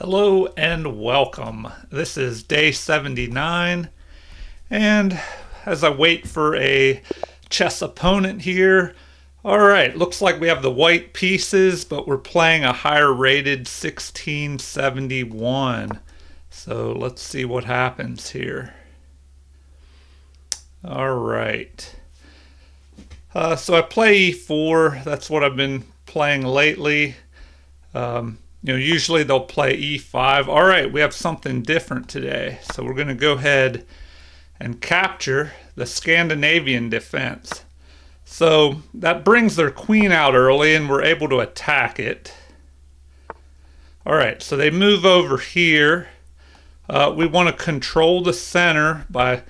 Hello and welcome. This is day 79, and as I wait for a chess opponent here, alright, looks like we have the white pieces, but we're playing a higher rated 1671. So let's see what happens here. Alright. So I play e4, that's what I've been playing lately. Usually they'll play e5. All right, we have something different today. So we're going to go ahead and capture the Scandinavian defense. So that brings their queen out early and we're able to attack it. All right, so they move over here. We want to control the center by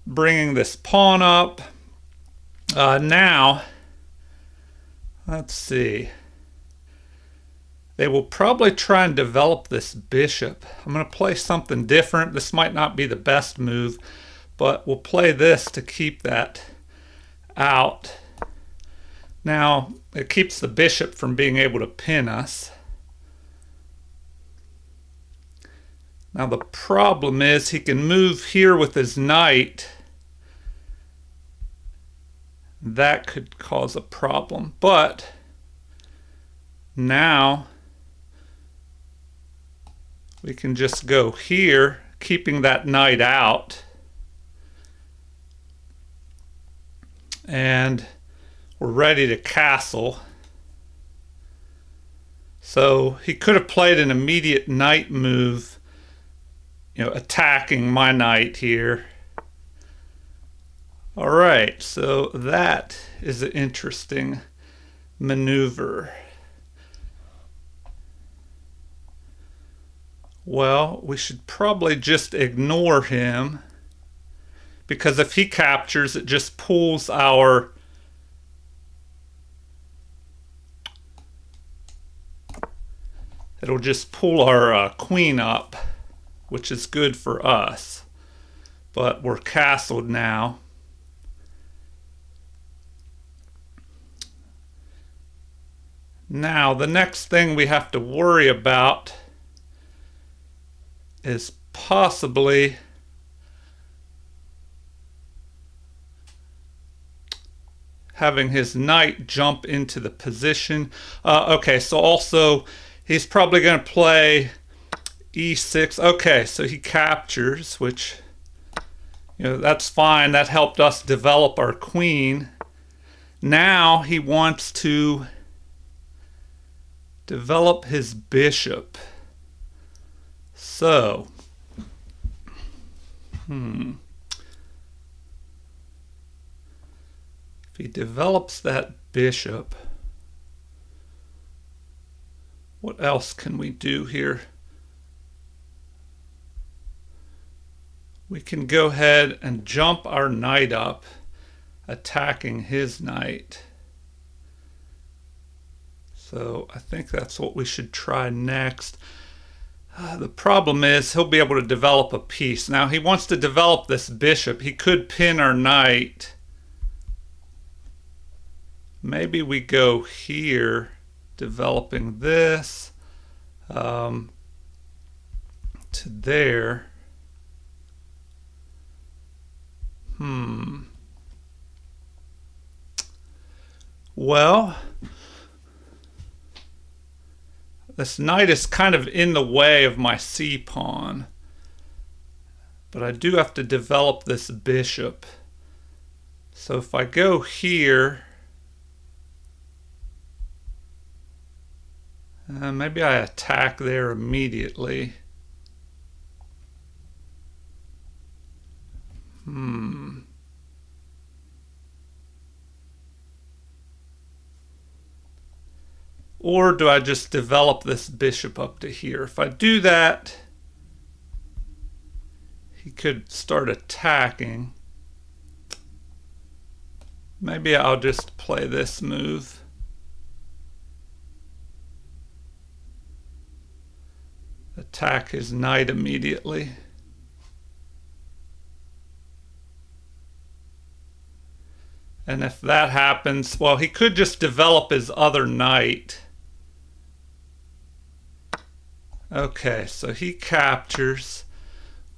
bringing this pawn up. Now, let's see. They will probably try and develop this bishop. I'm going to play something different. This might not be the best move, but we'll play this to keep that out. Now, it keeps the bishop from being able to pin us. Now, the problem is he can move here with his knight. That could cause a problem, but now we can just go here, keeping that knight out. And we're ready to castle. So he could have played an immediate knight move, attacking my knight here. All right, so that is an interesting maneuver. Well, we should probably just ignore him, because if he captures, it just pulls our queen up, which is good for us. But we're castled now. Now, the next thing we have to worry about is possibly having his knight jump into the position. Okay, so also he's probably going to play e6. Okay, so he captures, which, that's fine. That helped us develop our queen. Now he wants to develop his bishop. So, if he develops that bishop, what else can we do here? We can go ahead and jump our knight up, attacking his knight. So I think that's what we should try next. The problem is he'll be able to develop a piece. Now he wants to develop this bishop. He could pin our knight. Maybe we go here, developing this to there. Well, this knight is kind of in the way of my c-pawn. But I do have to develop this bishop. So if I go here, maybe I attack there immediately. Or do I just develop this bishop up to here? If I do that, he could start attacking. Maybe I'll just play this move. Attack his knight immediately. And if that happens, well, he could just develop his other knight. Okay, so he captures.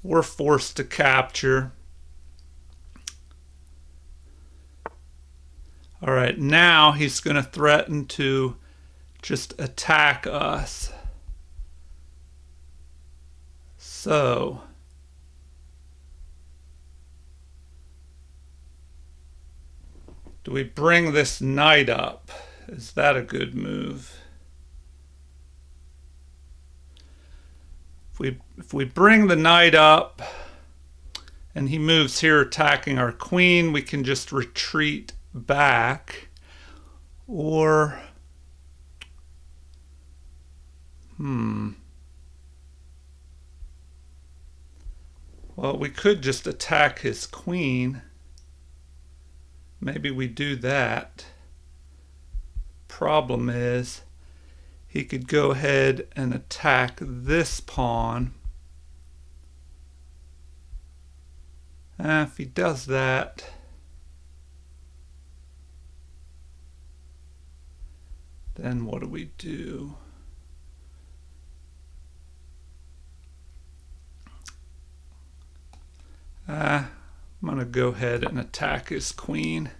We're forced to capture. All right, now he's going to threaten to just attack us. So, do we bring this knight up? Is that a good move? If we bring the knight up and he moves here attacking our queen, we can just retreat back. Or well, we could just attack his queen. Maybe we do that. Problem is, he could go ahead and attack this pawn. If he does that, then what do we do? I'm going to go ahead and attack his queen.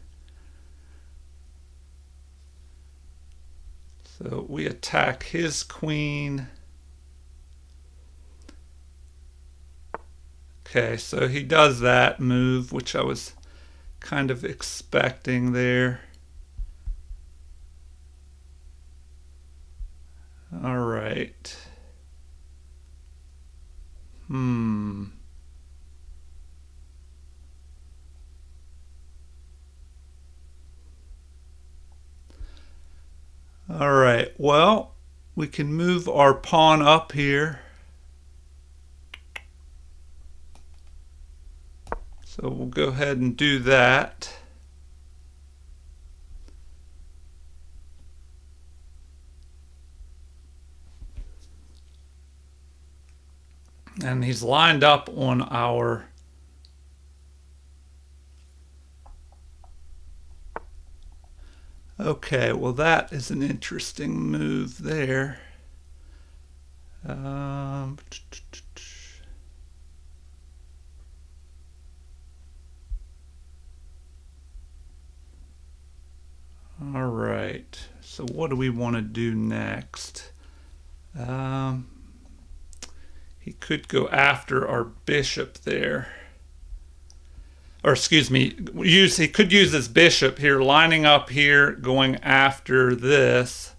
So we attack his queen. Okay, so he does that move, which I was kind of expecting there. All right. All right, well, we can move our pawn up here. So we'll go ahead and do that. And he's lined up on our okay, well that is an interesting move there. All right, so what do we want to do next? He could go after our bishop there. Or excuse me, he could use his bishop here, lining up here, going after this.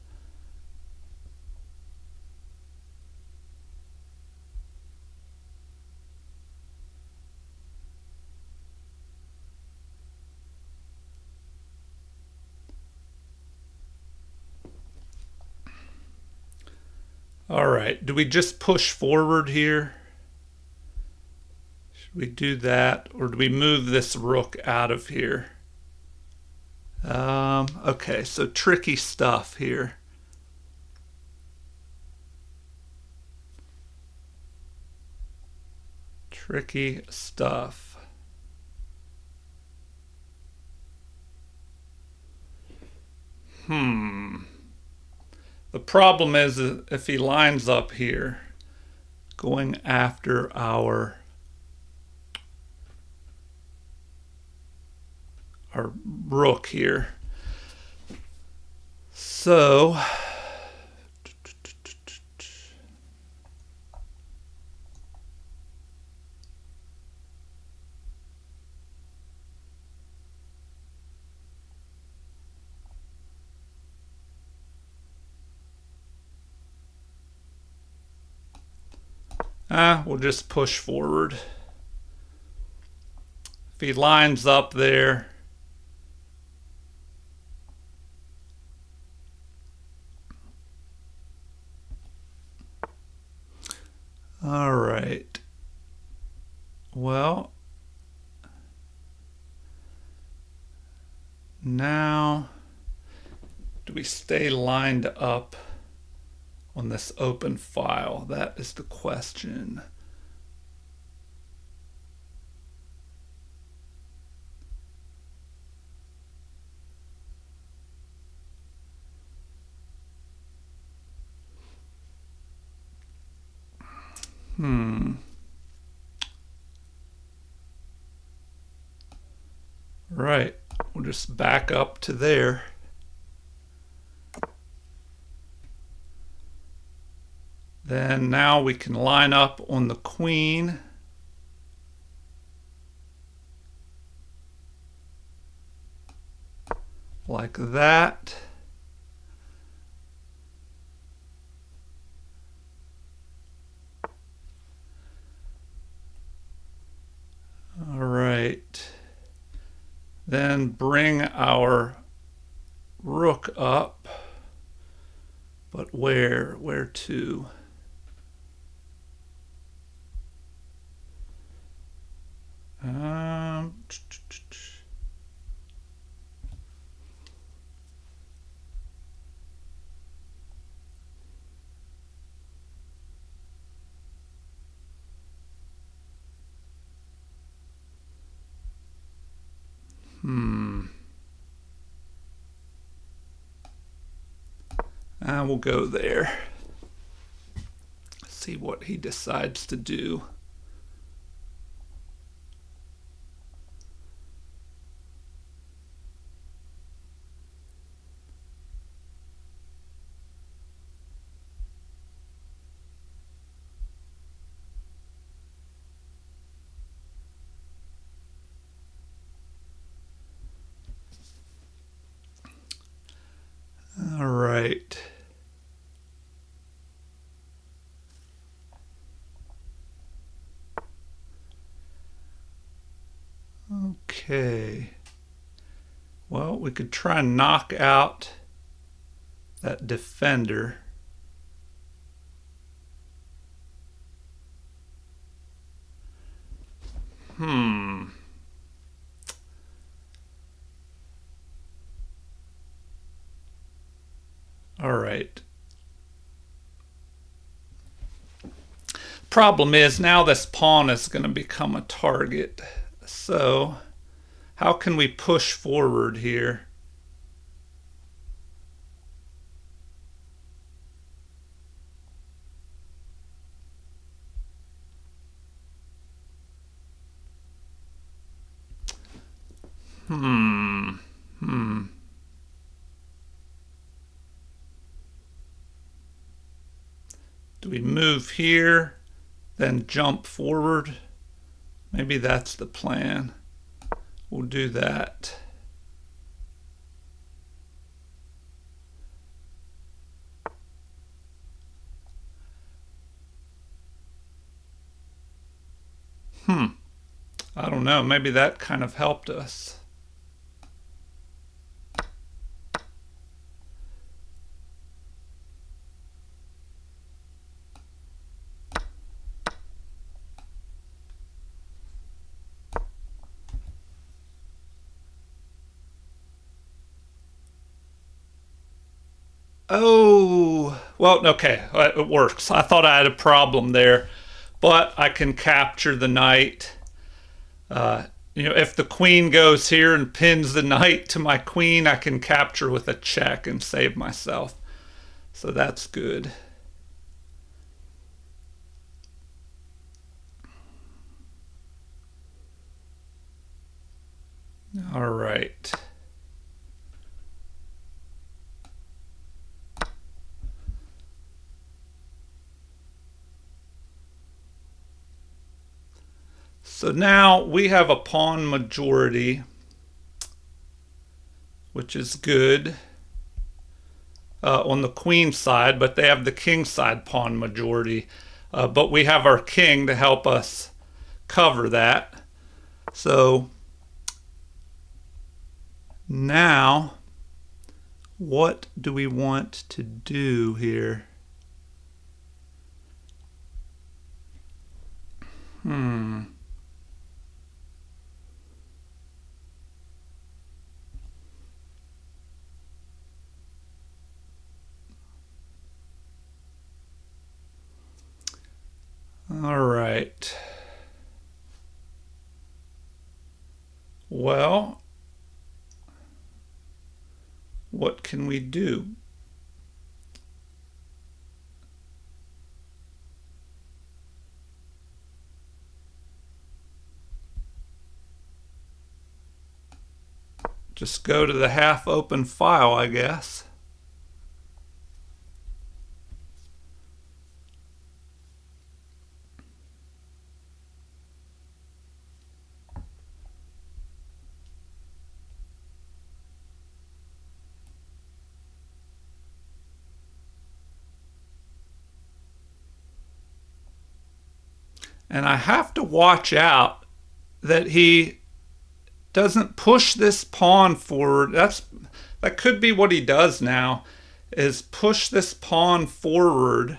All right, do we just push forward here? Should we do that, or do we move this rook out of here? Okay, so tricky stuff here. Tricky stuff. The problem is if he lines up here, going after our rook here. So we'll just push forward. If he lines up there, all right. Well, now do we stay lined up on this open file? That is the question. Right. We'll just back up to there. Then now we can line up on the queen. Like that. All right. Then bring our rook up. But where? Where to? Um, we'll go there. See what he decides to do. All right. Okay. Well, we could try and knock out that defender. All right. Problem is now this pawn is going to become a target. So how can we push forward here? Do we move here, then jump forward? Maybe that's the plan. We'll do that. I don't know. Maybe that kind of helped us. Oh, well, okay, it works. I thought I had a problem there, but I can capture the knight. If the queen goes here and pins the knight to my queen, I can capture with a check and save myself. So that's good. All right. So now we have a pawn majority, which is good on the queen side, but they have the king side pawn majority. But we have our king to help us cover that. So now, what do we want to do here? All right. Well, what can we do? just go to the half open file, I guess. And I have to watch out that he doesn't push this pawn forward. That could be what he does now, is push this pawn forward.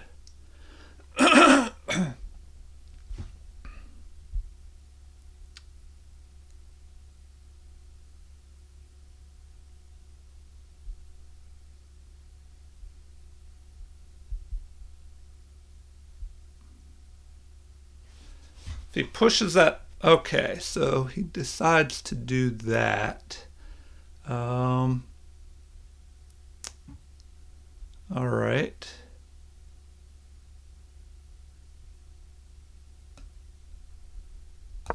If he pushes that, okay, so he decides to do that. All right.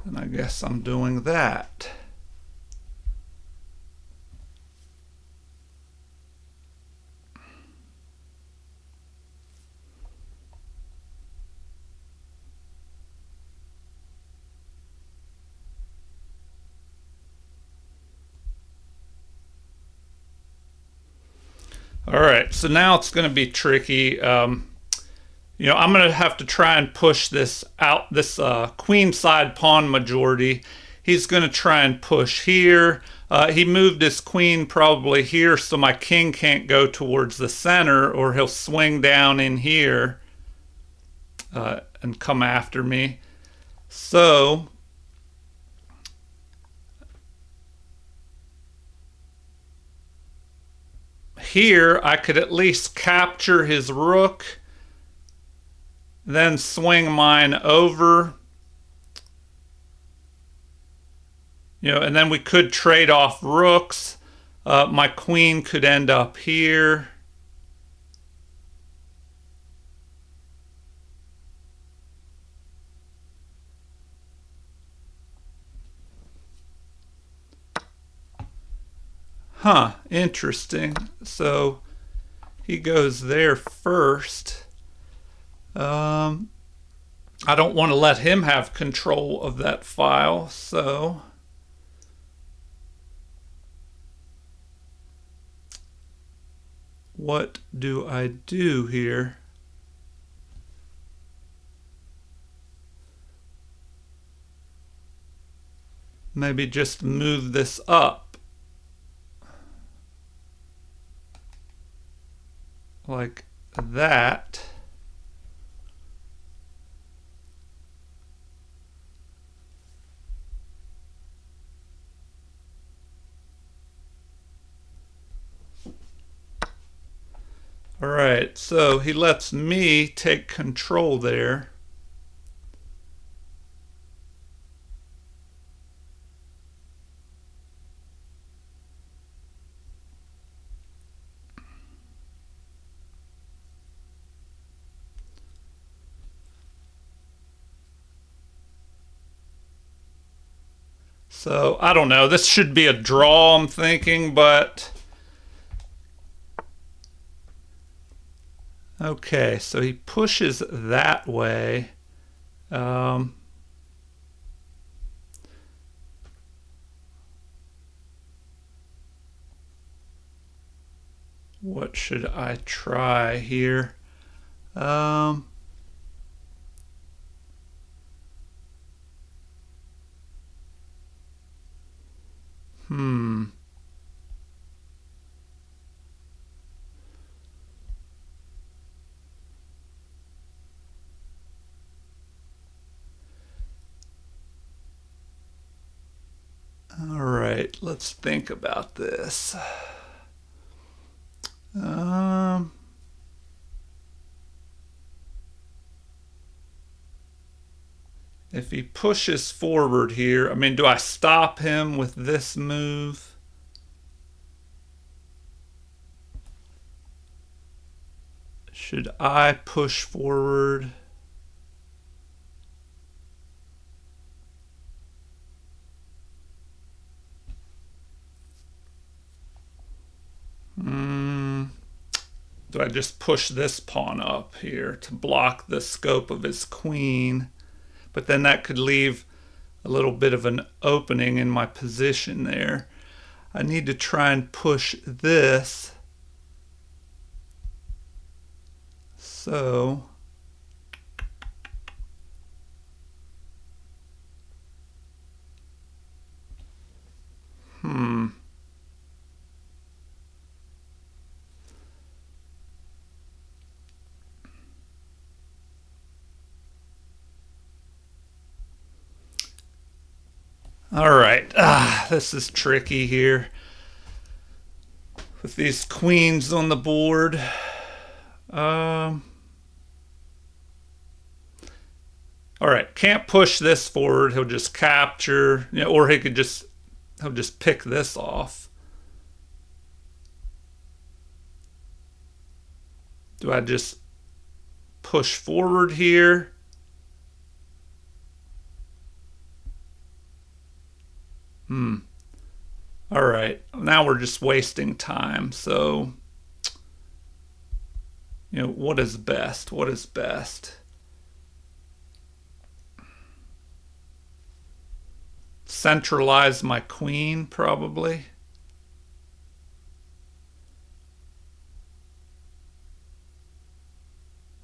And I guess I'm doing that. All right, so now it's going to be tricky. I'm going to have to try and push this out, this queen side pawn majority. He's going to try and push here. He moved his queen probably here, so my king can't go towards the center, or he'll swing down in here and come after me. So here I could at least capture his rook, then swing mine over. And then we could trade off rooks. My queen could end up here. Interesting. So he goes there first. I don't want to let him have control of that file, so what do I do here? Maybe just move this up. Like that. All right, so he lets me take control there. So I don't know, this should be a draw, I'm thinking, but okay, so he pushes that way. What should I try here? All right, let's think about this. If he pushes forward here, I mean, do I stop him with this move? Should I push forward? Do I just push this pawn up here to block the scope of his queen? But then that could leave a little bit of an opening in my position there. I need to try and push this. So all right. This is tricky here with these queens on the board. All right, can't push this forward. He'll just capture, or he'll just pick this off. Do I just push forward here? All right, now we're just wasting time. So, what is best? What is best? Centralize my queen, probably.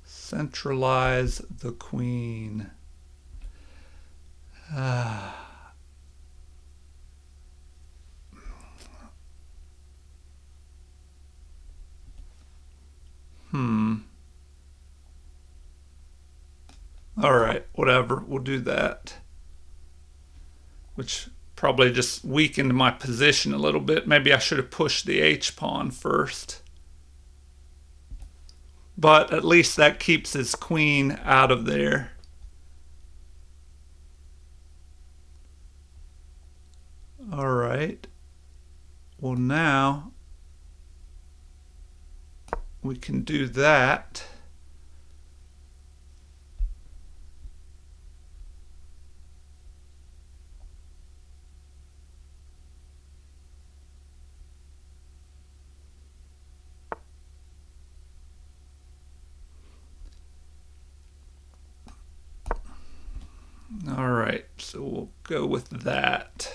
Centralize the queen. All right, whatever. We'll do that. Which probably just weakened my position a little bit. Maybe I should have pushed the H-pawn first. But at least that keeps his queen out of there. All right. Well, now we can do that. All right, so we'll go with that.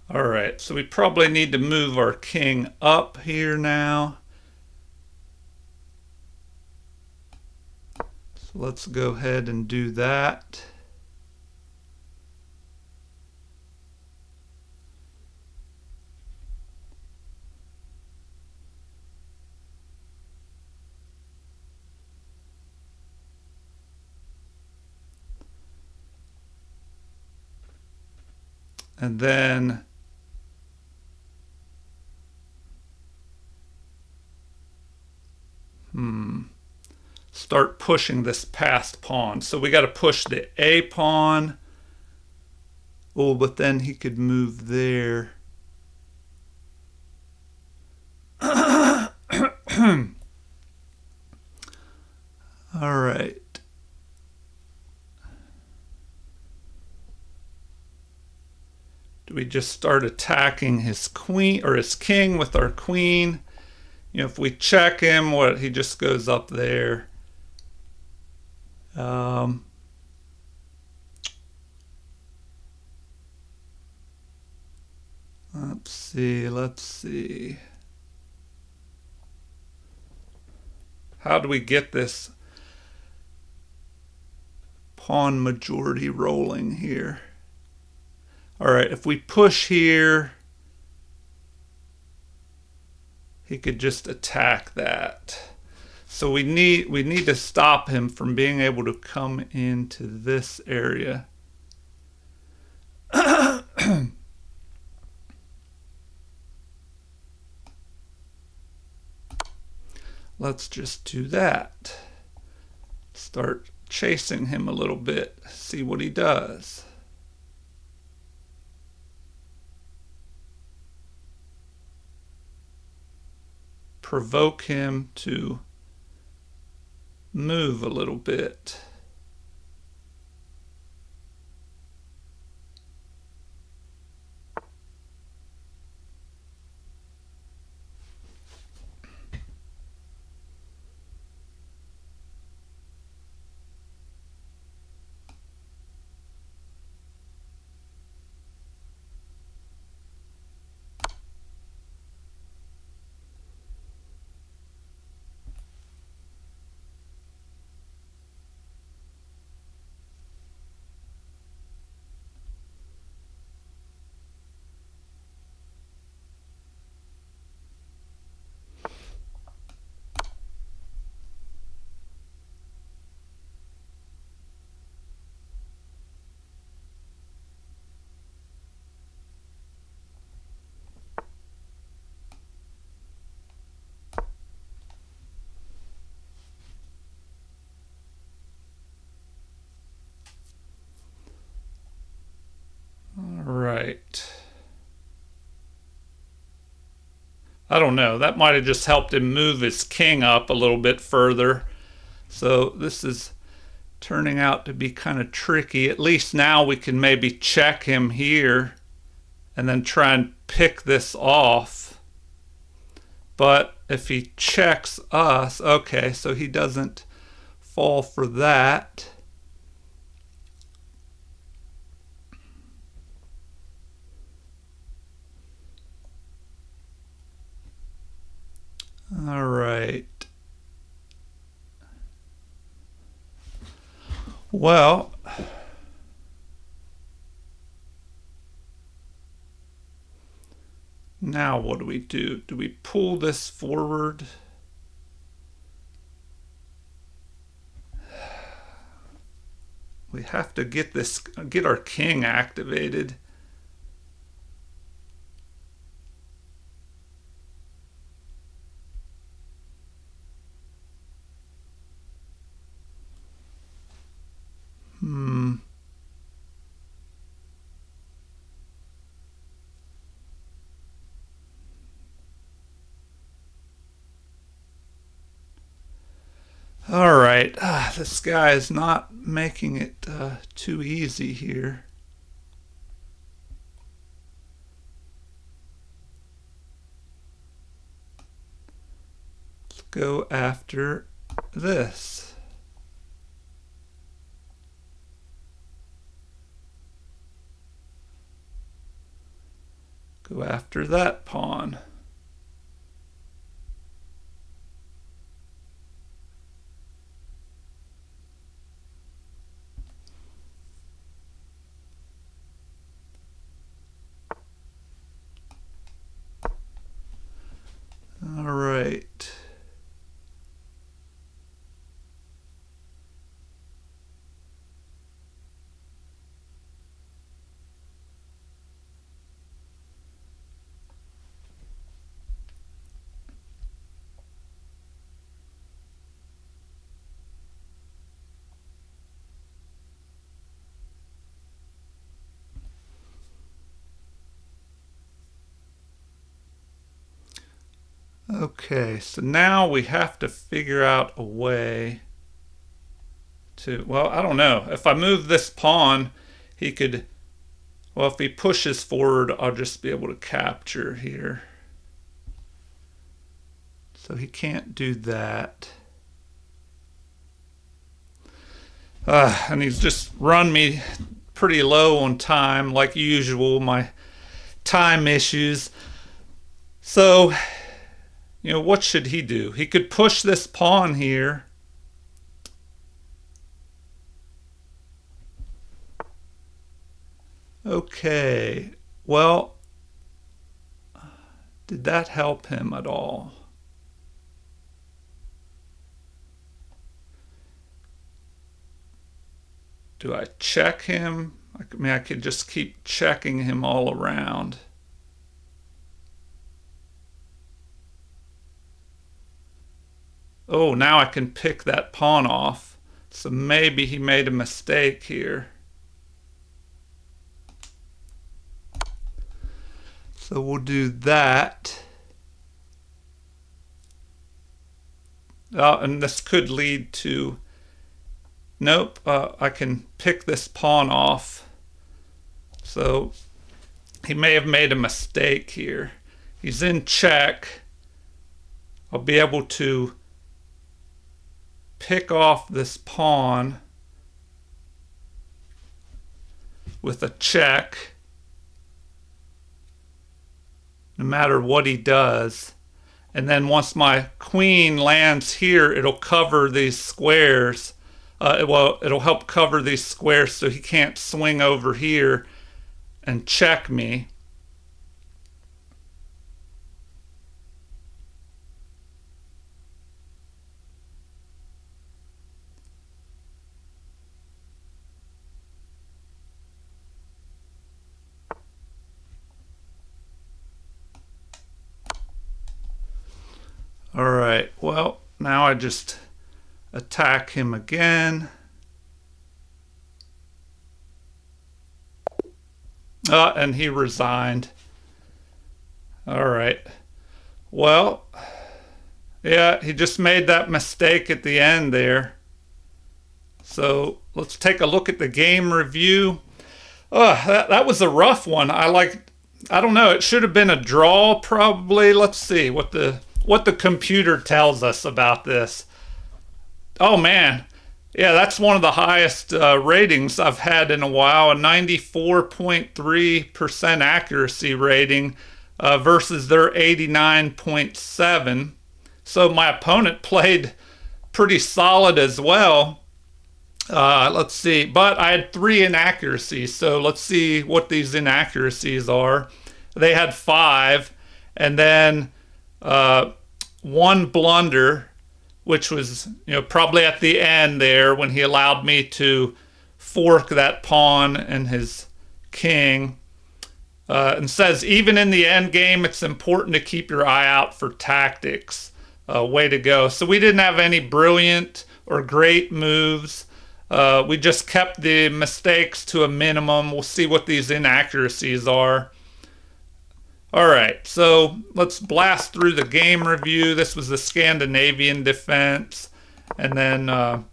All right, so we probably need to move our king up here now. So let's go ahead and do that. And then start pushing this past pawn. So we got to push the A pawn. Oh, but then he could move there. All right. Do we just start attacking his queen or his king with our queen? If we check him, he just goes up there. Let's see. How do we get this pawn majority rolling here? All right, if we push here, he could just attack that. So we need to stop him from being able to come into this area. Let's just do that. Start chasing him a little bit, see what he does. provoke him to move a little bit. Right. I don't know. That might have just helped him move his king up a little bit further. So this is turning out to be kind of tricky. At least now we can maybe check him here and then try and pick this off. But if he checks us, okay, so he doesn't fall for that. All right. Well, now what do we do? Do we pull this forward? We have to get our king activated. All right, this guy is not making it too easy here. Let's go after this. Go after that pawn. All right. Okay, so now we have to figure out a way to, well, I don't know. If I move this pawn, he could, well, if he pushes forward, I'll just be able to capture here. So he can't do that. And he's just run me pretty low on time, like usual, my time issues. So, you know, what should he do? He could push this pawn here. Okay, well, did that help him at all? Do I check him? I mean, I could just keep checking him all around. Oh, now I can pick that pawn off. So maybe he made a mistake here. So we'll do that. And this could lead to... Nope, I can pick this pawn off. So he may have made a mistake here. He's in check. I'll be able to pick off this pawn with a check, no matter what he does. And then once my queen lands here, it'll cover these squares. It'll help cover these squares so he can't swing over here and check me. All right, well, now I just attack him again. And he resigned. All right. Well, yeah, he just made that mistake at the end there. So let's take a look at the game review. That was a rough one. I don't know, it should have been a draw probably. Let's see what the computer tells us about this. Oh man, yeah, that's one of the highest ratings I've had in a while, a 94.3% accuracy rating versus their 89.7. So my opponent played pretty solid as well. Let's see, but I had 3 inaccuracies, so let's see what these inaccuracies are. They had 5, and then 1 blunder, which was, probably at the end there when he allowed me to fork that pawn and his king. And says, even in the end game, it's important to keep your eye out for tactics. Way to go. So we didn't have any brilliant or great moves. We just kept the mistakes to a minimum. We'll see what these inaccuracies are. All right, so let's blast through the game review. This was the Scandinavian defense. And then, I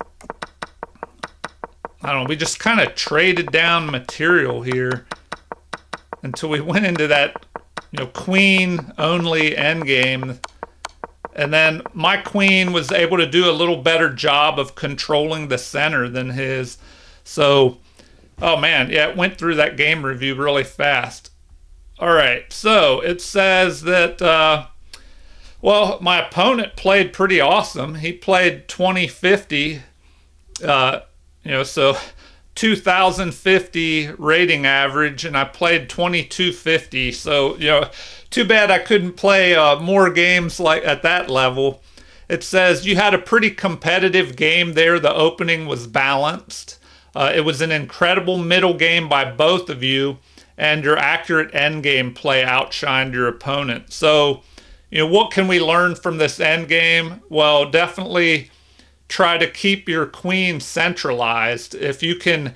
don't know, we just kind of traded down material here until we went into that, queen-only endgame. And then my queen was able to do a little better job of controlling the center than his. So, oh man, yeah, it went through that game review really fast. All right, so it says that, well, my opponent played pretty awesome. He played 2050, so 2050 rating average, and I played 2250. So, too bad I couldn't play more games like at that level. It says you had a pretty competitive game there. The opening was balanced. It was an incredible middle game by both of you, and your accurate endgame play outshined your opponent. So, what can we learn from this endgame? Well, definitely try to keep your queen centralized. If you can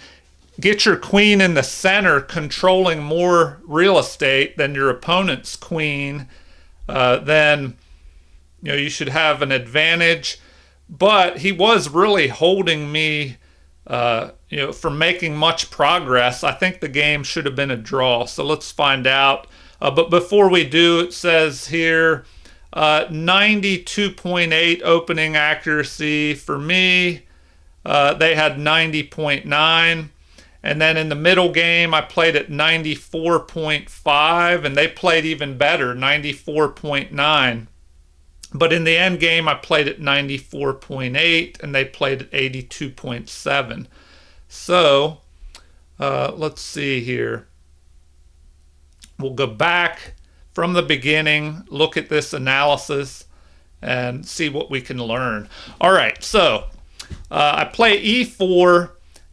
get your queen in the center, controlling more real estate than your opponent's queen, then you should have an advantage. But he was really holding me from making much progress. I think the game should have been a draw. So let's find out. But before we do, it says here 92.8 opening accuracy for me. They had 90.9. And then in the middle game, I played at 94.5, and they played even better, 94.9. But in the end game, I played at 94.8, and they played at 82.7. So, let's see here. We'll go back from the beginning, look at this analysis, and see what we can learn. All right, so I play e4,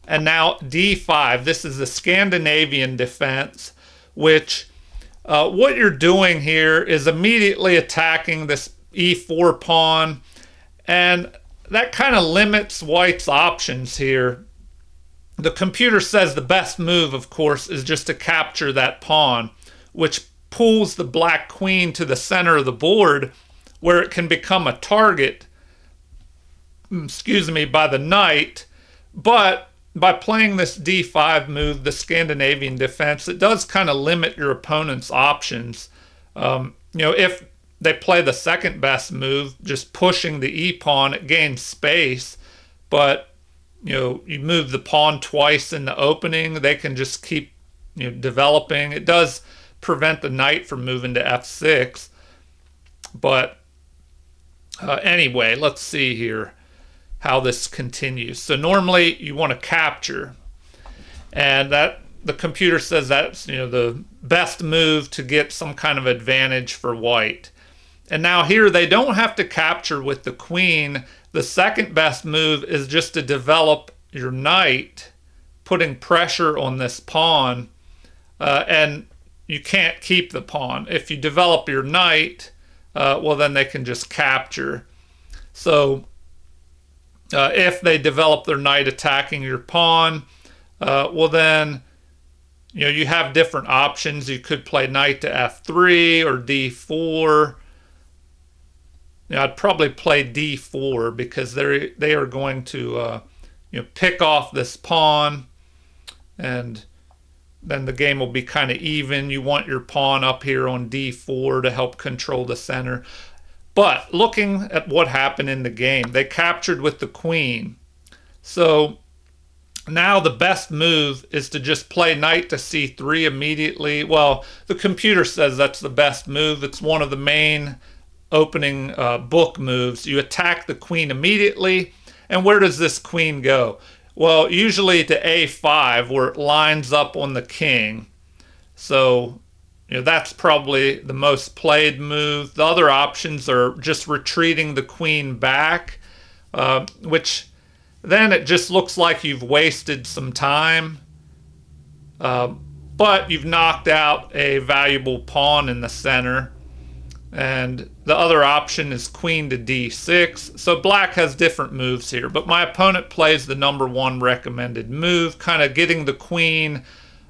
and now d5. This is the Scandinavian defense, which what you're doing here is immediately attacking this e4 pawn, and that kind of limits white's options here. The computer says the best move, of course, is just to capture that pawn, which pulls the black queen to the center of the board where it can become a target excuse me, by the knight. But by playing this d5 move, the Scandinavian defense, it does kind of limit your opponent's options. If they play the second best move, just pushing the e-pawn, it gains space. But, you move the pawn twice in the opening, they can just keep, developing. It does prevent the knight from moving to f6. But anyway, let's see here how this continues. So normally you want to capture, and that the computer says that's the best move to get some kind of advantage for white. And now here they don't have to capture with the queen. The second best move is just to develop your knight, putting pressure on this pawn, and you can't keep the pawn. If you develop your knight, well, then they can just capture. So if they develop their knight attacking your pawn, well then, you have different options. You could play knight to f3 or d4. I'd probably play d4 because they are going to pick off this pawn, and then the game will be kind of even. You want your pawn up here on d4 to help control the center. But looking at what happened in the game, they captured with the queen. So now the best move is to just play knight to c3 immediately. Well, the computer says that's the best move. It's one of the main opening book moves. You attack the queen immediately. And where does this queen go? Well, usually to a5, where it lines up on the king. So that's probably the most played move. The other options are just retreating the queen back, which then it just looks like you've wasted some time. But you've knocked out a valuable pawn in the center. And the other option is queen to d6. So black has different moves here, but my opponent plays the number one recommended move, kind of getting the queen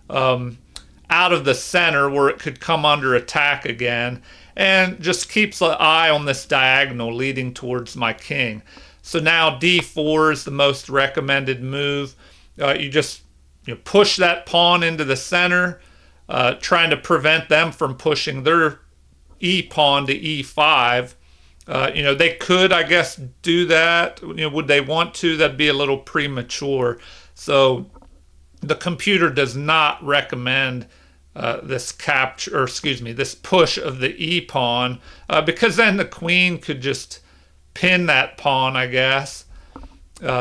out of the center where it could come under attack again, and just keeps an eye on this diagonal leading towards my king. So now d4 is the most recommended move. You just push that pawn into the center, trying to prevent them from pushing their e-pawn to e5. They could, I guess, do that. Would they want to? That'd be a little premature. So the computer does not recommend this capture, or excuse me, this push of the e-pawn, because then the queen could just pin that pawn, I guess.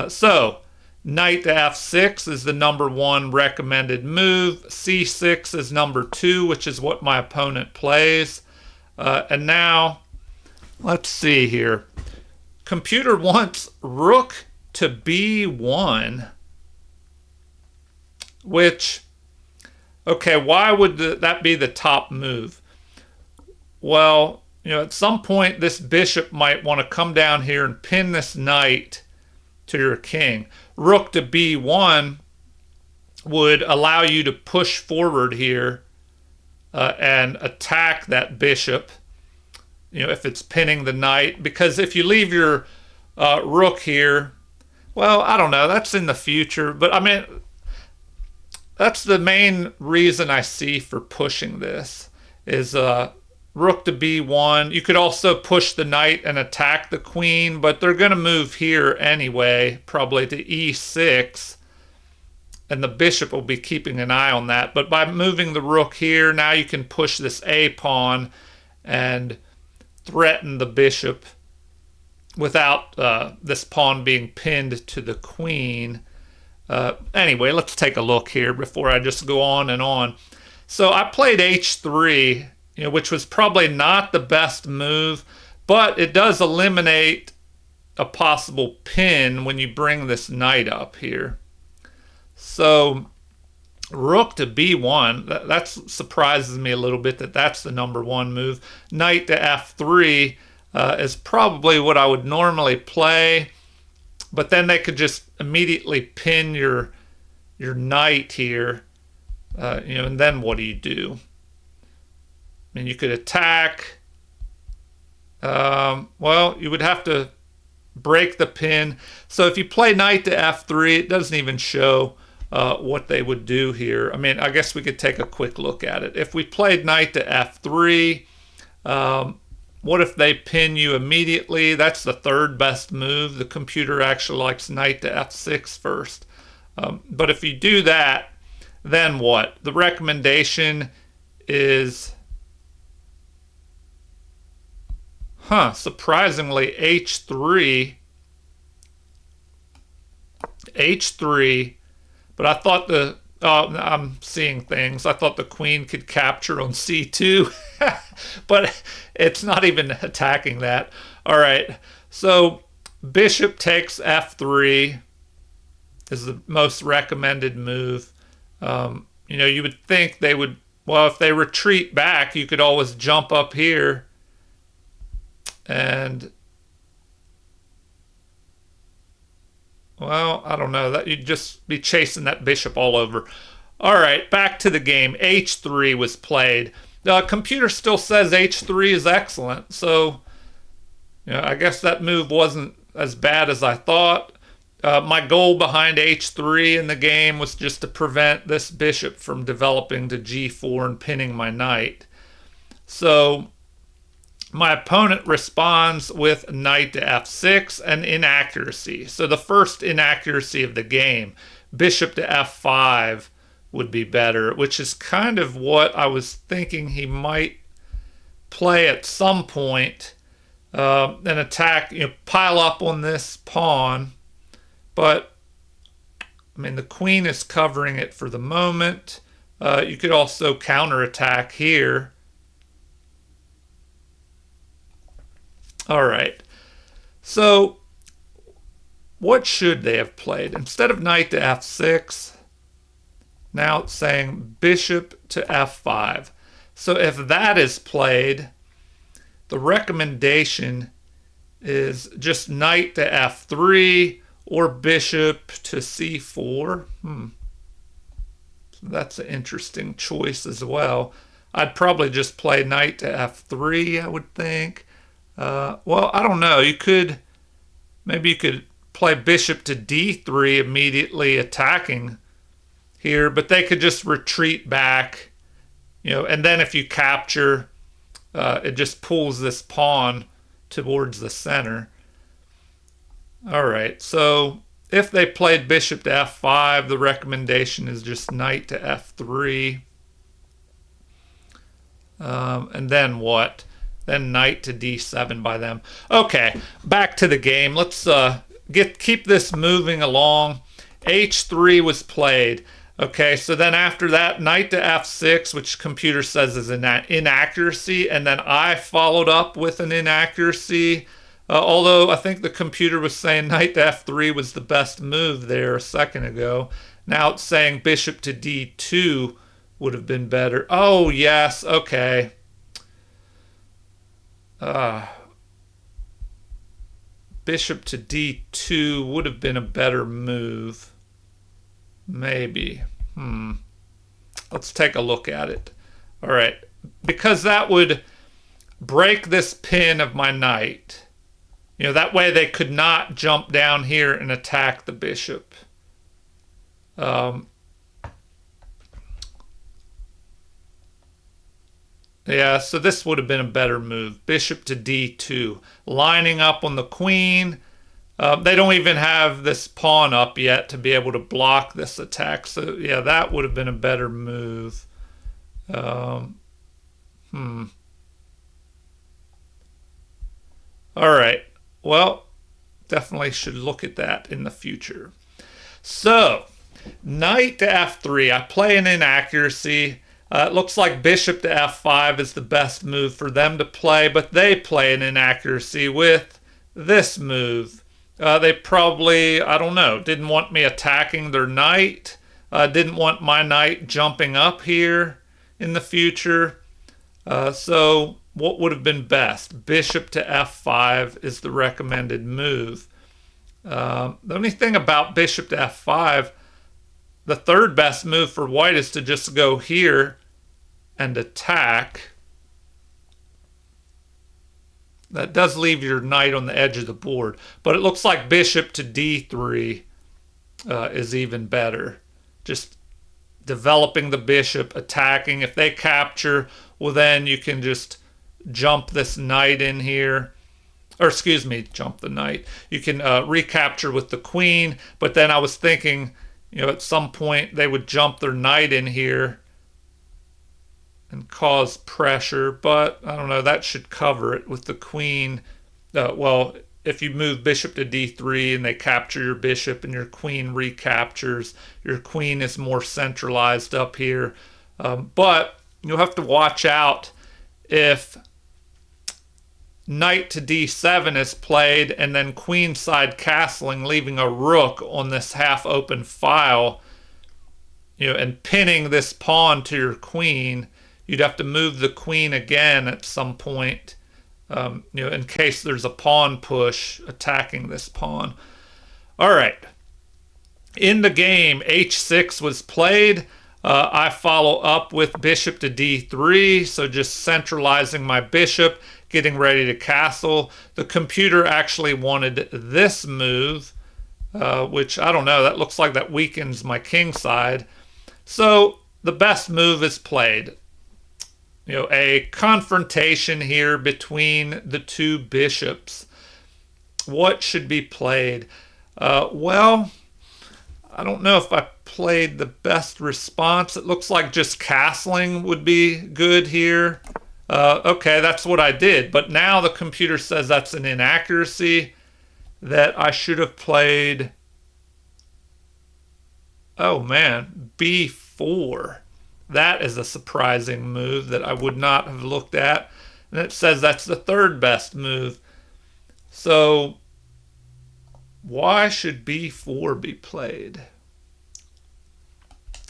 So knight to f6 is the number one recommended move. c6 is number two, which is what my opponent plays. And now, let's see here. Computer wants rook to b1, which, okay, why would that be the top move? Well, at some point this bishop might want to come down here and pin this knight to your king. Rook to b1 would allow you to push forward here and attack that bishop, if it's pinning the knight. Because if you leave your rook here, well, I don't know, that's in the future. But I mean, that's the main reason I see for pushing this, is rook to b1. You could also push the knight and attack the queen, but they're going to move here anyway, probably to e6. And the bishop will be keeping an eye on that. But by moving the rook here, now you can push this a-pawn and threaten the bishop without this pawn being pinned to the queen. Anyway, let's take a look here before I just go on and on. So I played h3, which was probably not the best move, but it does eliminate a possible pin when you bring this knight up here. So rook to b1, that surprises me a little bit that that's the number one move. Knight to f3 is probably what I would normally play, but then they could just immediately pin your knight here, and then what do you do? I mean, you could attack. Well, you would have to break the pin. So if you play knight to f3, it doesn't even show what they would do here. I mean, I guess we could take a quick look at it. If we played knight to f3, what if they pin you immediately? That's the third best move. The computer actually likes knight to f6 first. But if you do that, then what? The recommendation is, surprisingly, h3, but I thought I'm seeing things. I thought the queen could capture on c2, but it's not even attacking that. All right, so bishop takes f3 is the most recommended move. You know, you would think they would, well, if they retreat back, you could always jump up here and, well, I don't know, that you'd just be chasing that bishop all over. All right, back to the game. h3 was played. The computer still says h3 is excellent, so you know, I guess that move wasn't as bad as I thought. My goal behind h3 in the game was just to prevent this bishop from developing to g4 and pinning my knight. So my opponent responds with knight to f6, an inaccuracy. So the first inaccuracy of the game, bishop to f5 would be better, which is kind of what I was thinking he might play at some point. An attack, you know, pile up on this pawn. But, I mean, the queen is covering it for the moment. You could also counterattack here. All right. So, what should they have played? Instead of knight to f6, now it's saying bishop to f5. So if that is played, the recommendation is just knight to f3, or bishop to c4. So that's an interesting choice as well. I'd probably just play knight to f3, I would think. Well, I don't know. Maybe you could play bishop to d3 immediately attacking here, but they could just retreat back, you know, and then if you capture, it just pulls this pawn towards the center. All right, so if they played bishop to f5, the recommendation is just knight to f3. And then what? Then knight to d7 by them. Okay, back to the game. Let's keep this moving along. h3 was played. Okay, so then after that, knight to f6, which computer says is an inaccuracy, and then I followed up with an inaccuracy. Although I think the computer was saying knight to f3 was the best move there a second ago. Now it's saying bishop to d2 would have been better. Oh, yes, okay. Bishop to d2 would have been a better move. Maybe. Let's take a look at it. All right. Because that would break this pin of my knight. You know, that way they could not jump down here and attack the bishop. Yeah, so this would have been a better move. Bishop to d2. Lining up on the queen. They don't even have this pawn up yet to be able to block this attack. So, yeah, that would have been a better move. All right. Well, definitely should look at that in the future. So, knight to f3. I play an inaccuracy. It looks like bishop to f5 is the best move for them to play, but they play an inaccuracy with this move. They probably, I don't know, didn't want me attacking their knight. Didn't want my knight jumping up here in the future. So what would have been best? Bishop to f5 is the recommended move. The only thing about bishop to f5, the third best move for white is to just go here and attack. That does leave your knight on the edge of the board. But it looks like bishop to d3 is even better. Just developing the bishop, attacking. If they capture, well, then you can just jump this knight in here. Or excuse me, jump the knight. You can recapture with the queen. But then I was thinking, you know, at some point they would jump their knight in here and cause pressure, but I don't know, that should cover it with the queen. Well, if you move bishop to d3 and they capture your bishop and your queen recaptures, your queen is more centralized up here. But you'll have to watch out if knight to d7 is played and then queenside castling, leaving a rook on this half open file, you know, and pinning this pawn to your queen. You'd have to move the queen again at some point, you know, in case there's a pawn push attacking this pawn. All right. In the game, h6 was played. I follow up with bishop to d3, so just centralizing my bishop, getting ready to castle. The computer actually wanted this move, which I don't know, that looks like that weakens my king side. So the best move is played. You know, a confrontation here between the two bishops. What should be played? Well, I don't know if I played the best response. It looks like just castling would be good here. Okay, that's what I did. But now the computer says that's an inaccuracy, that I should have played, oh man, b4. That is a surprising move that I would not have looked at. And it says that's the third best move. So why should b4 be played?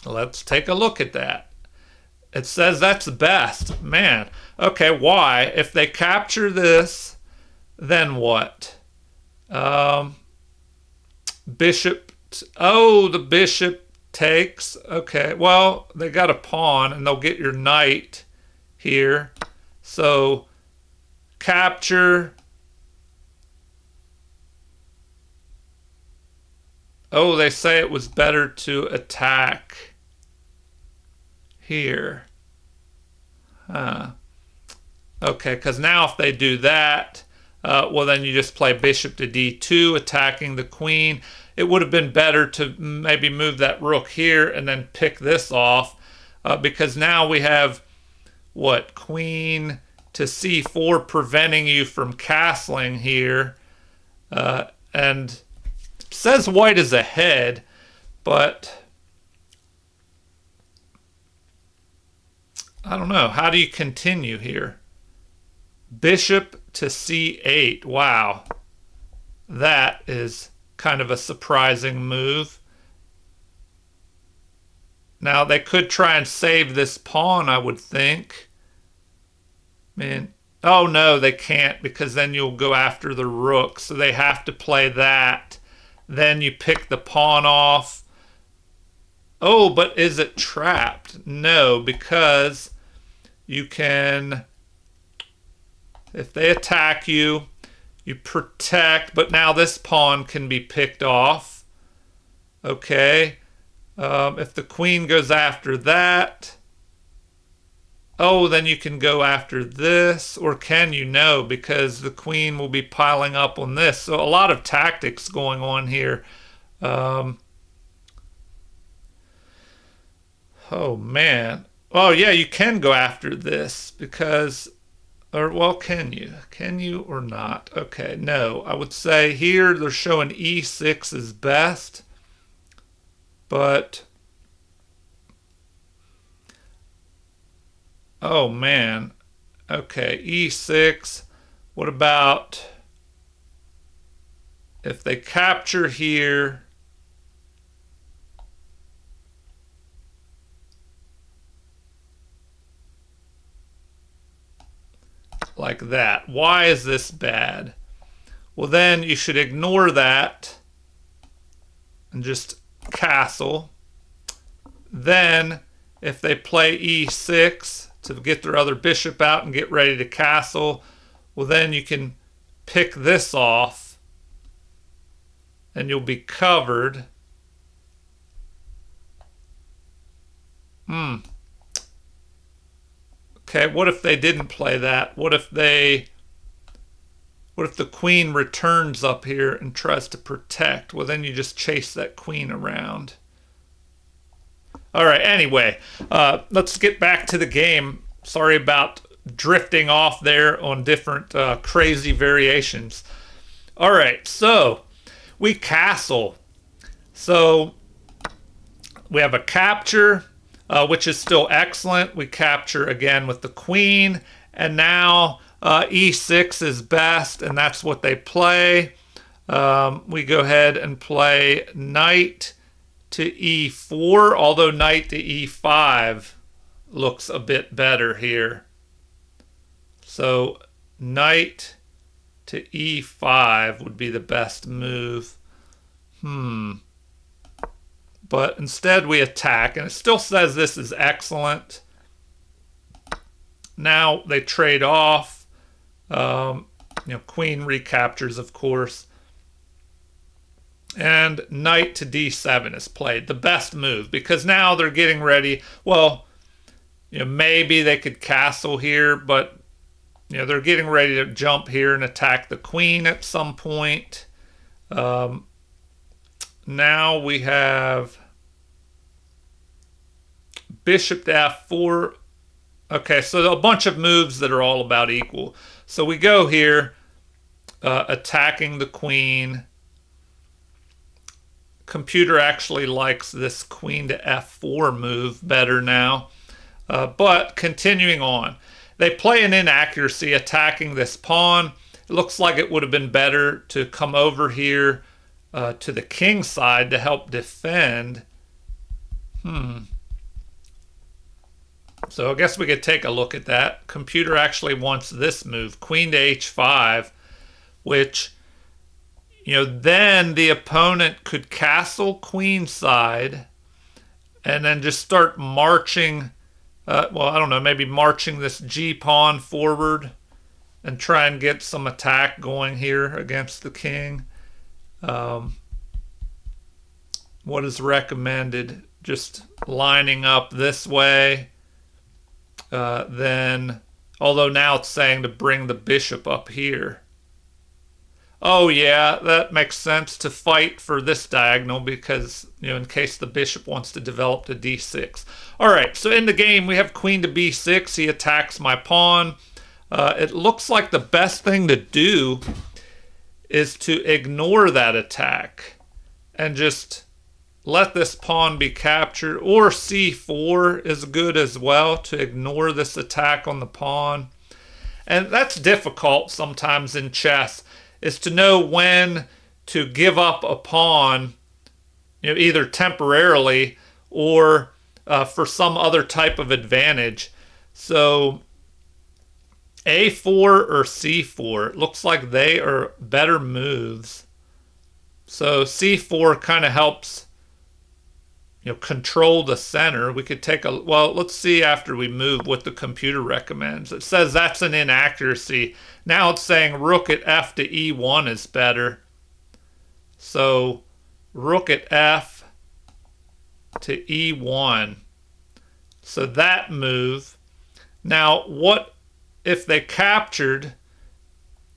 Let's take a look at that. It says that's the best. Man, okay, why? If they capture this, then what? Bishop, oh, the bishop takes. Okay, well, they got a pawn and they'll get your knight here. So capture. Oh, they say it was better to attack here. Okay, because now if they do that, well, then you just play bishop to d2, attacking the queen. It would have been better to maybe move that rook here and then pick this off, because now we have, what, queen to c4 preventing you from castling here. And it says white is ahead, but I don't know. How do you continue here? Bishop to c8. Wow. That is kind of a surprising move. Now, they could try and save this pawn, I would think. Man, oh no, they can't, because then you'll go after the rook. So they have to play that. Then you pick the pawn off. Oh, but is it trapped? No, because you can, if they attack you, you protect, but now this pawn can be picked off. Okay. If the queen goes after that, oh, then you can go after this, or can you? No, because the queen will be piling up on this. So a lot of tactics going on here. Oh, man. Oh, yeah, you can go after this because, or, well, can you? Can you or not? Okay, no. I would say here they're showing e6 is best, but, oh, man. Okay, e6. What about if they capture here? Like that. Why is this bad? Well, then you should ignore that and just castle. Then, if they play e6 to get their other bishop out and get ready to castle, well, then you can pick this off and you'll be covered. Okay, what if they didn't play that? What if the queen returns up here and tries to protect? Well, then you just chase that queen around. All right, anyway, let's get back to the game. Sorry about drifting off there on different crazy variations. All right, so we castle. So we have a capture, which is still excellent. We capture again with the queen, and now e6 is best, and that's what they play. We go ahead and play knight to e4, although knight to e5 looks a bit better here. So knight to e5 would be the best move. But instead we attack, and it still says this is excellent. Now they trade off. Queen recaptures, of course. And knight to d7 is played, the best move, because now they're getting ready. Well, maybe they could castle here, but they're getting ready to jump here and attack the queen at some point. Now we have bishop to f4. Okay, so a bunch of moves that are all about equal. So we go here, attacking the queen. Computer actually likes this queen to f4 move better now. But continuing on, they play an inaccuracy attacking this pawn. It looks like it would have been better to come over here to the king side to help defend. So I guess we could take a look at that. Computer actually wants this move, queen to h5, which, then the opponent could castle queenside and then just start marching. Well, I don't know, maybe marching this g-pawn forward and try and get some attack going here against the king. What is recommended? Just lining up this way. Then, although now it's saying to bring the bishop up here. Oh yeah, that makes sense to fight for this diagonal because, in case the bishop wants to develop to d6. All right, so in the game we have queen to b6. He attacks my pawn. It looks like the best thing to do is to ignore that attack and just let this pawn be captured, or c4 is good as well to ignore this attack on the pawn. And that's difficult sometimes in chess, is to know when to give up a pawn, either temporarily or for some other type of advantage. So a4 or c4, it looks like they are better moves. So c4 kind of helps control the center. We could take let's see after we move what the computer recommends. It says that's an inaccuracy. Now it's saying rook at f to e1 is better. So rook at f to e1. So that move. Now what if they captured?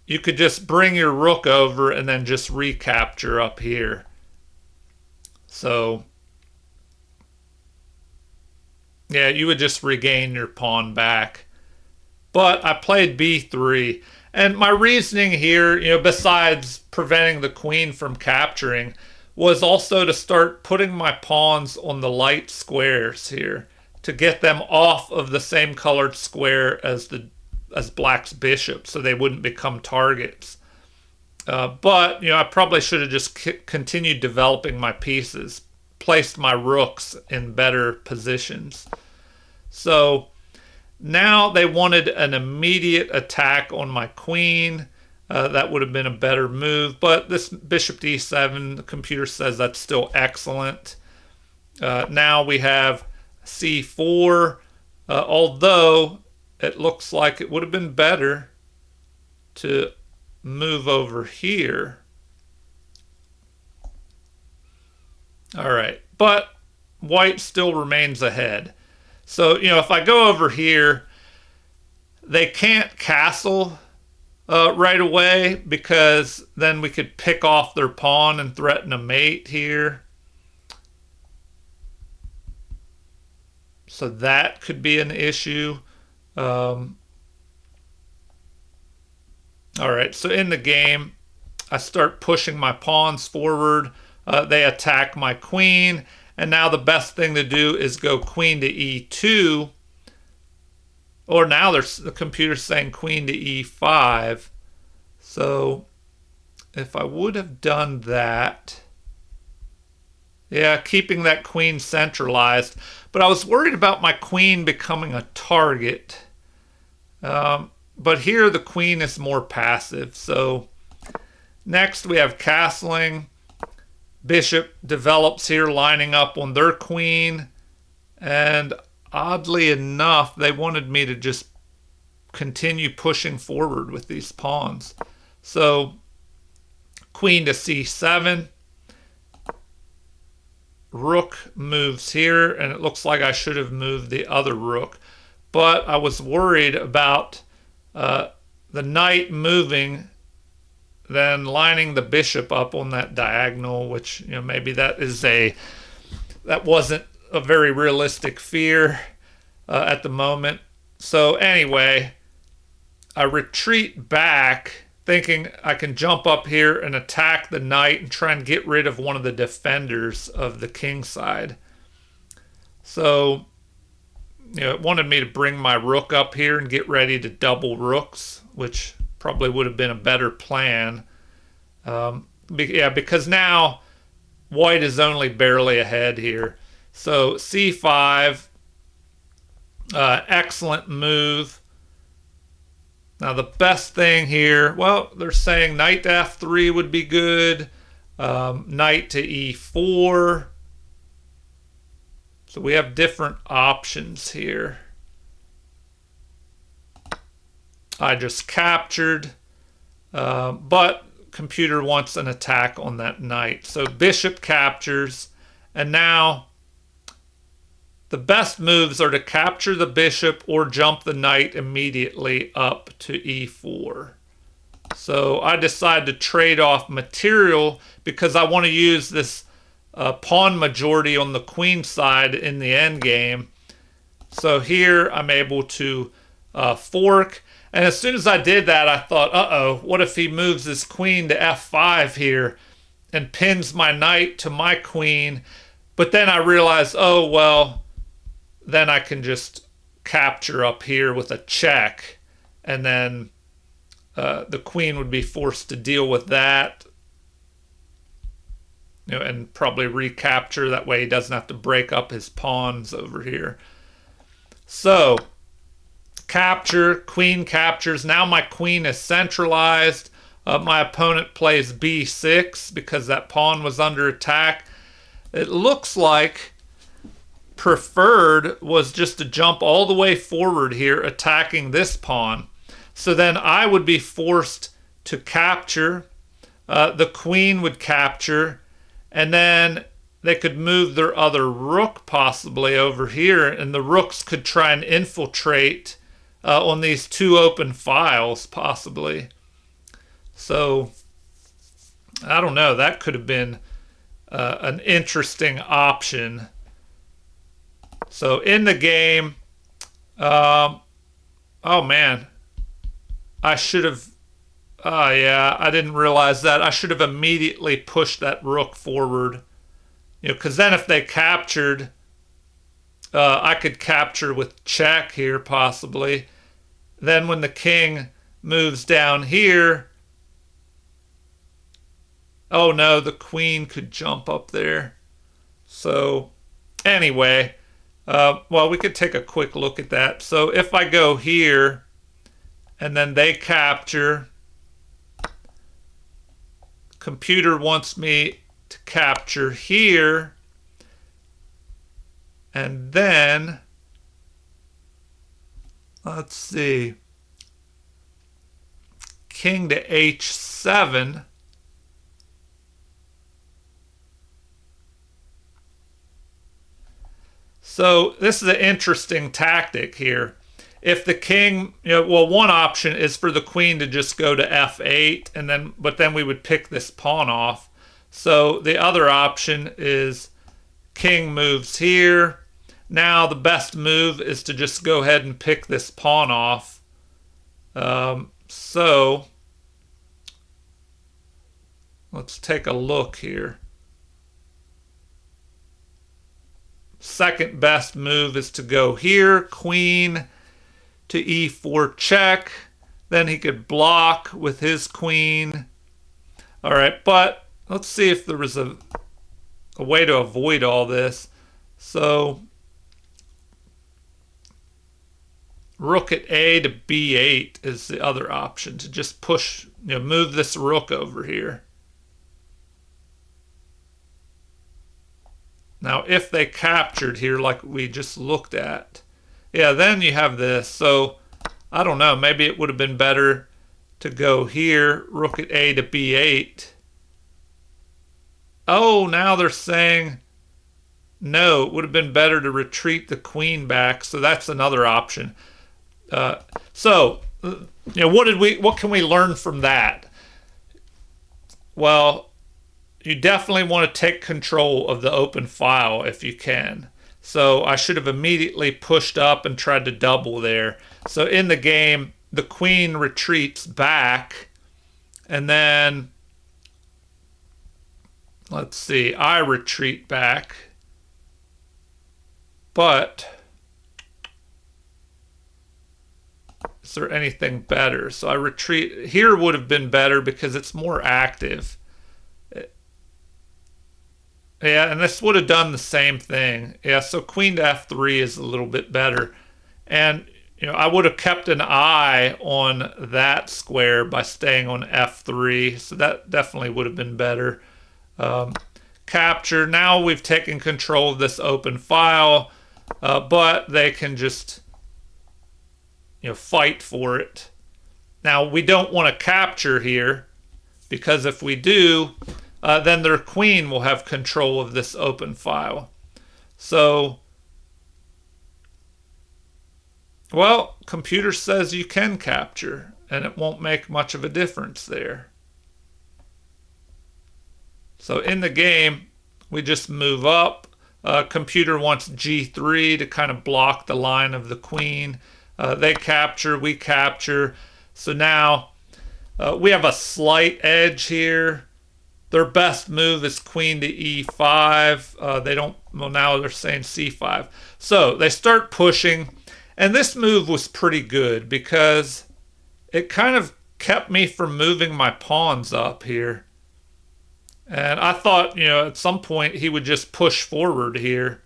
You could just bring your rook over and then just recapture up here. So yeah, you would just regain your pawn back. But I played b3. And my reasoning here, besides preventing the queen from capturing, was also to start putting my pawns on the light squares here to get them off of the same colored square as black's bishop so they wouldn't become targets. But, I probably should have just continued developing my pieces, placed my rooks in better positions. So now they wanted an immediate attack on my queen. That would have been a better move, but this bishop d7, the computer says that's still excellent. Now we have c4, although it looks like it would have been better to move over here. All right, but white still remains ahead. So, if I go over here, they can't castle right away, because then we could pick off their pawn and threaten a mate here. So that could be an issue. All right, so in the game, I start pushing my pawns forward. They attack my queen, and now the best thing to do is go queen to e2. Or now the computer's saying queen to e5. So if I would have done that, yeah, keeping that queen centralized. But I was worried about my queen becoming a target. But here the queen is more passive. So next we have castling. Bishop develops here, lining up on their queen. And oddly enough, they wanted me to just continue pushing forward with these pawns. So queen to c7. Rook moves here, and it looks like I should have moved the other rook. But I was worried about the knight moving, then lining the bishop up on that diagonal, which, maybe that wasn't a very realistic fear at the moment. So anyway, I retreat back, thinking I can jump up here and attack the knight and try and get rid of one of the defenders of the king side. So, it wanted me to bring my rook up here and get ready to double rooks, which probably would have been a better plan. Because now white is only barely ahead here. So c5, excellent move. Now the best thing here, well, they're saying knight to f3 would be good, knight to e4. So we have different options here. I just captured, but computer wants an attack on that knight. So bishop captures, and now the best moves are to capture the bishop or jump the knight immediately up to e4. So I decide to trade off material because I want to use this pawn majority on the queen side in the endgame. So here I'm able to fork. And as soon as I did that, I thought, uh-oh, what if he moves his queen to f5 here and pins my knight to my queen? But then I realized, oh, well, then I can just capture up here with a check, and then the queen would be forced to deal with that, and probably recapture. That way he doesn't have to break up his pawns over here. So capture, queen captures. Now my queen is centralized. My opponent plays b6 because that pawn was under attack. It looks like preferred was just to jump all the way forward here, attacking this pawn. So then I would be forced to capture. The queen would capture, and then they could move their other rook possibly over here, and the rooks could try and infiltrate on these two open files possibly. So I don't know, that could have been an interesting option. So in the game, oh man, I should have, I didn't realize that. I should have immediately pushed that rook forward, because then if they captured, I could capture with check here possibly. Then when the king moves down here, oh no, the queen could jump up there. So anyway, well, we could take a quick look at that. So if I go here and then they capture, computer wants me to capture here, and then let's see, king to h7. So this is an interesting tactic here. If the king, well, one option is for the queen to just go to f8, but then we would pick this pawn off. So the other option is king moves here. Now the best move is to just go ahead and pick this pawn off. So let's take a look here. Second best move is to go here, queen to e4 check. Then he could block with his queen. All right, but let's see if there was a way to avoid all this. So rook at a to b8 is the other option, to just push, move this rook over here. Now, if they captured here like we just looked at, yeah, then you have this. So, I don't know, maybe it would have been better to go here, rook at a to b8. Oh, now they're saying, no, it would have been better to retreat the queen back. So that's another option. What can we learn from that? Well, you definitely want to take control of the open file if you can. So I should have immediately pushed up and tried to double there. So in the game, the queen retreats back, and then let's see, I retreat back. But is there anything better? So I retreat. Here would have been better because it's more active. Yeah, and this would have done the same thing. Yeah, so queen to f3 is a little bit better. And, I would have kept an eye on that square by staying on f3. So that definitely would have been better. Capture. Now we've taken control of this open file, but they can just, fight for it. Now, we don't want to capture here, because if we do, then their queen will have control of this open file. So, well, computer says you can capture, and it won't make much of a difference there. So in the game, we just move up. Computer wants g3 to kind of block the line of the queen. They capture, we capture. So now we have a slight edge here. Their best move is queen to e5. Now they're saying c5. So they start pushing. And this move was pretty good because it kind of kept me from moving my pawns up here. And I thought, at some point he would just push forward here.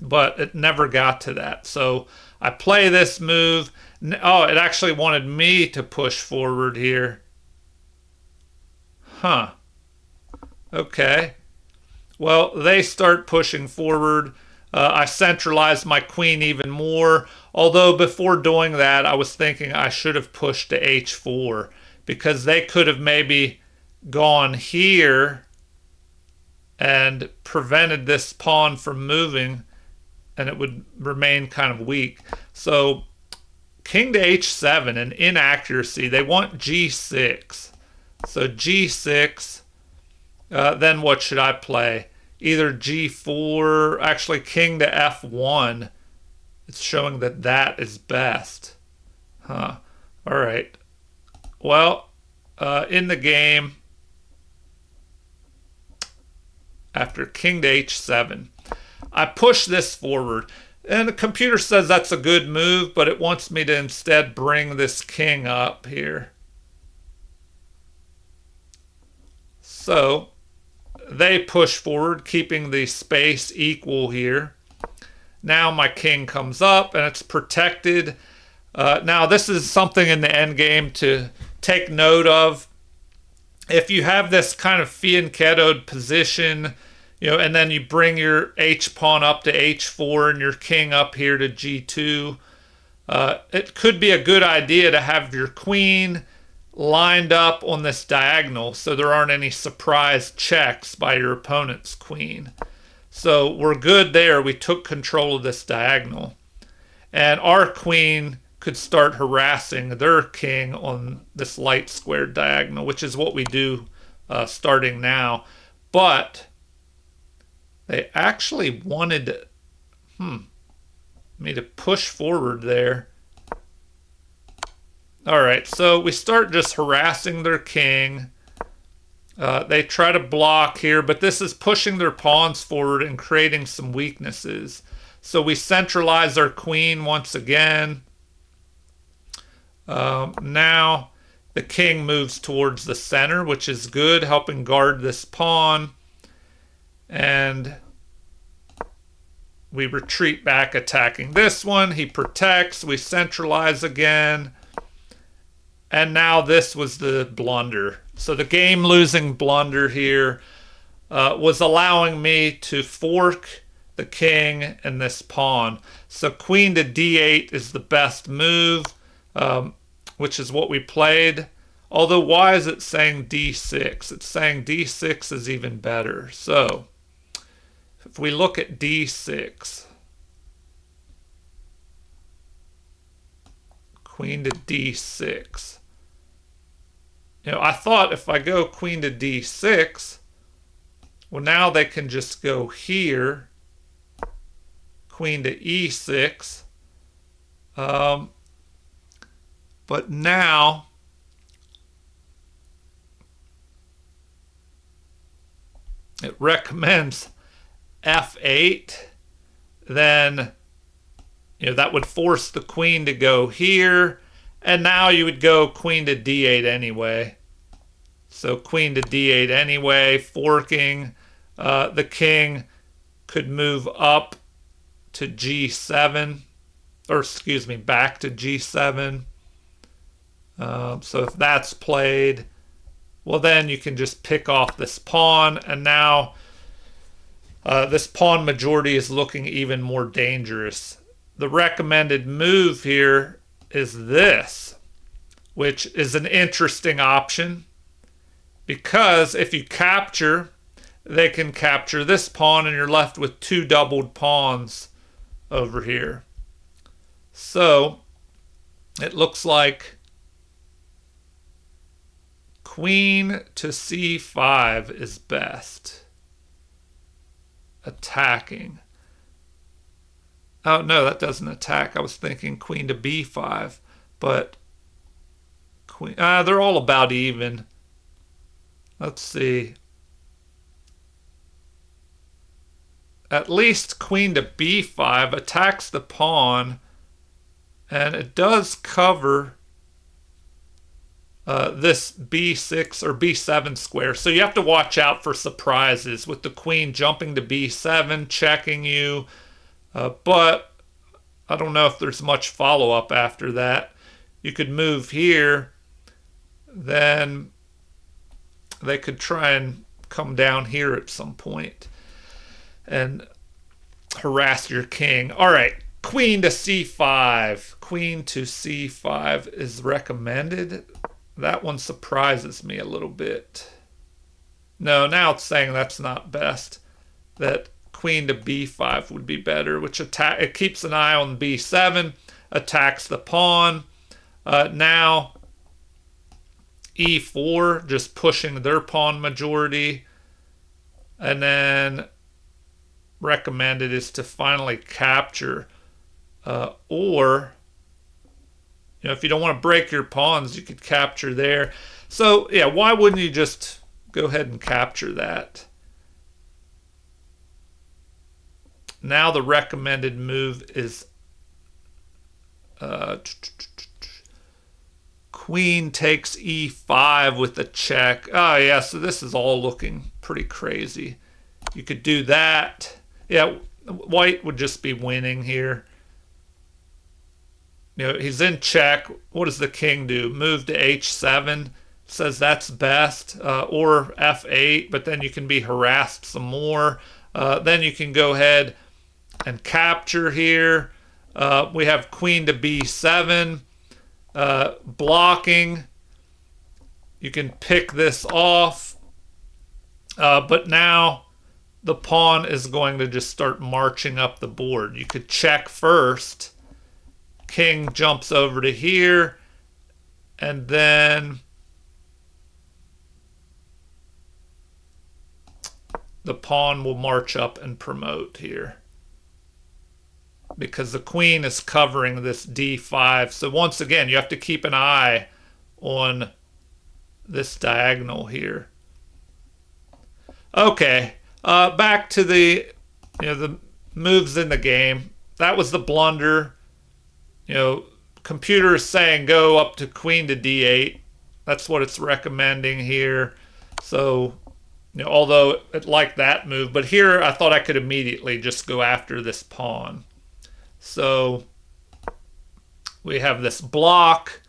But it never got to that. So I play this move. Oh, it actually wanted me to push forward here. Huh. Okay. Well, they start pushing forward. I centralized my queen even more. Although before doing that, I was thinking I should have pushed to h4 because they could have maybe gone here and prevented this pawn from moving, and it would remain kind of weak. So king to h7, an inaccuracy. They want g6. So g6, then what should I play? Either g4, actually king to f1. It's showing that that is best. Huh. All right. Well, in the game, after king to h7, I push this forward. And the computer says that's a good move, but it wants me to instead bring this king up here. So they push forward, keeping the space equal here. Now my king comes up and it's protected. Now this is something in the endgame to take note of. If you have this kind of fianchettoed position, and then you bring your h-pawn up to h4 and your king up here to g2, It could be a good idea to have your queen lined up on this diagonal so there aren't any surprise checks by your opponent's queen. So we're good there. We took control of this diagonal. And our queen could start harassing their king on this light squared diagonal, which is what we do starting now. But they actually wanted me to push forward there. All right, so we start just harassing their king. They try to block here, but this is pushing their pawns forward and creating some weaknesses. So we centralize our queen once again. Now the king moves towards the center, which is good, helping guard this pawn. And we retreat back, attacking this one. He protects. We centralize again. And now this was the blunder. So the game-losing blunder here was allowing me to fork the king and this pawn. So queen to d8 is the best move, which is what we played. Although why is it saying d6? It's saying d6 is even better. So if we look at d6, queen to d6. I thought if I go queen to d6, well, now they can just go here, queen to e6. But now it recommends f8. Then that would force the queen to go here. And now you would go queen to d8 anyway. So queen to d8 anyway, forking. The king could move up to g7. Or excuse me, back to g7. So if that's played, well then you can just pick off this pawn. And now this pawn majority is looking even more dangerous. The recommended move here is this, which is an interesting option because if you capture, they can capture this pawn and you're left with two doubled pawns over here. So it looks like queen to c5 is best. Attacking. Oh, no, that doesn't attack. I was thinking queen to b5, but queen. They're all about even. Let's see. At least queen to b5 attacks the pawn, and it does cover this b6 or b7 square. So you have to watch out for surprises with the queen jumping to b7, checking you. But I don't know if there's much follow-up after that. You could move here. Then they could try and come down here at some point and harass your king. All right, queen to c5. Queen to c5 is recommended. That one surprises me a little bit. No, now it's saying that's not best. That queen to b5 would be better, which it keeps an eye on b7, attacks the pawn. Now e4, just pushing their pawn majority. And then recommended is to finally capture. Or, if you don't want to break your pawns, you could capture there. So, yeah, why wouldn't you just go ahead and capture that? Now the recommended move is queen takes e5 with a check. Oh, yeah, so this is all looking pretty crazy. You could do that. Yeah, white would just be winning here. He's in check. What does the king do? Move to h7. Says that's best. Or f8, but then you can be harassed some more. Then you can go ahead and capture here. We have queen to b7, blocking. You can pick this off, but now the pawn is going to just start marching up the board. You could check first. King jumps over to here, and then the pawn will march up and promote here because the queen is covering this d5. So once again, you have to keep an eye on this diagonal here. Okay, back to the the moves in the game. That was the blunder. Computer is saying go up to queen to d8. That's what it's recommending here. So although it liked that move, but here I thought I could immediately just go after this pawn. So we have this block.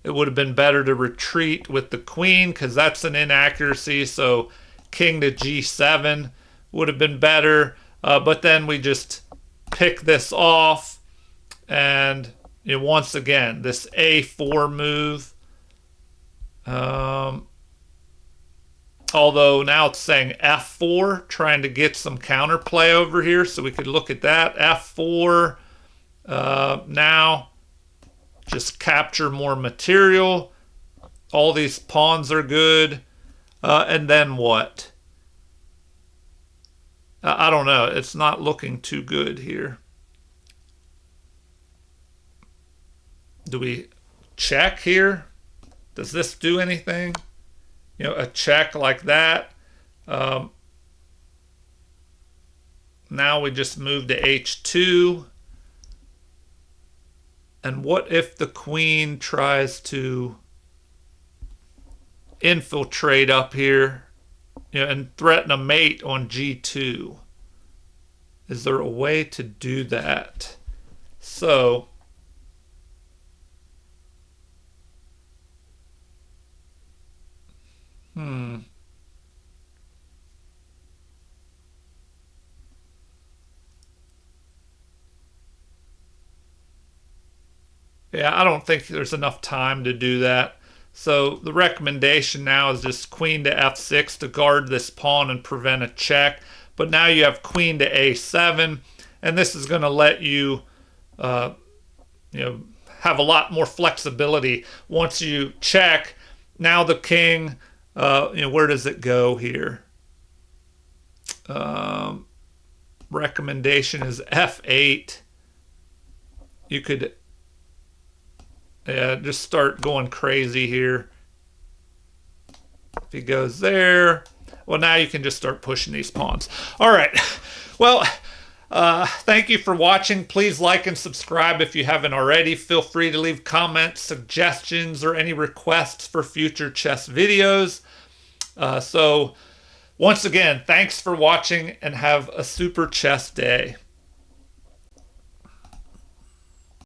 It would have been better to retreat with the queen because that's an inaccuracy. So king to g7 would have been better. But then we just pick this off. And once again, this a4 move. Although now it's saying f4, trying to get some counterplay over here. So we could look at that. f4. Now just capture more material. All these pawns are good. And then what? I don't know. It's not looking too good here. Do we check here? Does this do anything? A check like that. Now we just move to h2. And what if the queen tries to infiltrate up here and threaten a mate on g2? Is there a way to do that? So yeah, I don't think there's enough time to do that. So the recommendation now is just queen to f6 to guard this pawn and prevent a check. But now you have queen to a7, and this is going to let you, have a lot more flexibility. Once you check, now the king, where does it go here? Recommendation is f8. You could just start going crazy here. If he goes there, well, now you can just start pushing these pawns. All right. Well, thank you for watching. Please like and subscribe if you haven't already. Feel free to leave comments, suggestions, or any requests for future chess videos. So once again, thanks for watching and have a super chess day.